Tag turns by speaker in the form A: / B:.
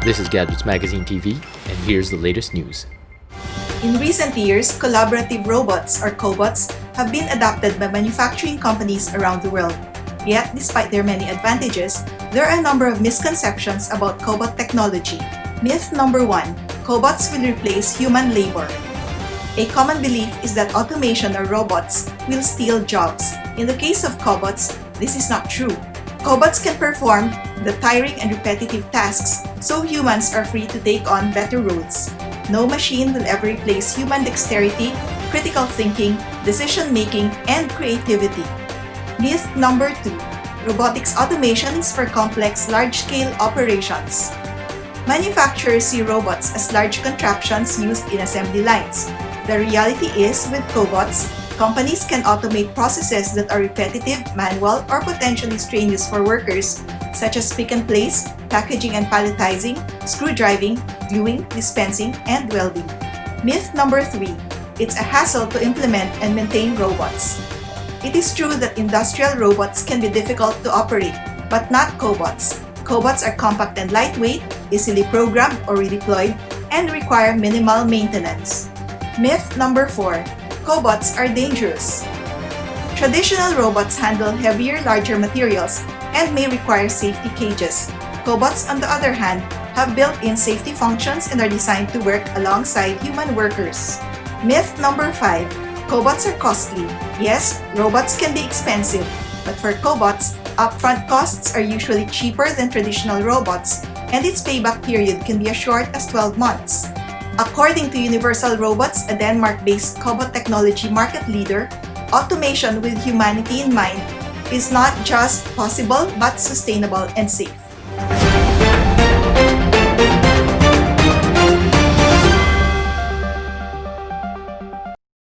A: This is Gadgets Magazine TV, and here's the latest news.
B: In recent years, collaborative robots or cobots have been adopted by manufacturing companies around the world. Yet, despite their many advantages, there are a number of misconceptions about cobot technology. Myth number 1. Cobots will replace human labor. A common belief is that automation or robots will steal jobs. In the case of cobots, this is not true. Cobots can perform the tiring and repetitive tasks, so humans are free to take on better roles. No machine will ever replace human dexterity, critical thinking, decision-making, and creativity. Myth number 2. Robotics automation is for complex, large-scale operations. Manufacturers see robots as large contraptions used in assembly lines. The reality is, with cobots, companies can automate processes that are repetitive, manual, or potentially strenuous for workers, such as pick and place, packaging and palletizing, screw driving, gluing, dispensing, and welding. Myth number 3. It's a hassle to implement and maintain robots. It is true that industrial robots can be difficult to operate, but not cobots. Cobots are compact and lightweight, easily programmed or redeployed, and require minimal maintenance. Myth number 4. Cobots are dangerous. Traditional robots handle heavier, larger materials and may require safety cages. Cobots, on the other hand, have built-in safety functions and are designed to work alongside human workers. Myth number 5. Cobots are costly. Yes, robots can be expensive, but for cobots, upfront costs are usually cheaper than traditional robots, and its payback period can be as short as 12 months. According to Universal Robots, a Denmark-based cobot technology market leader, automation with humanity in mind is not just possible but sustainable and safe.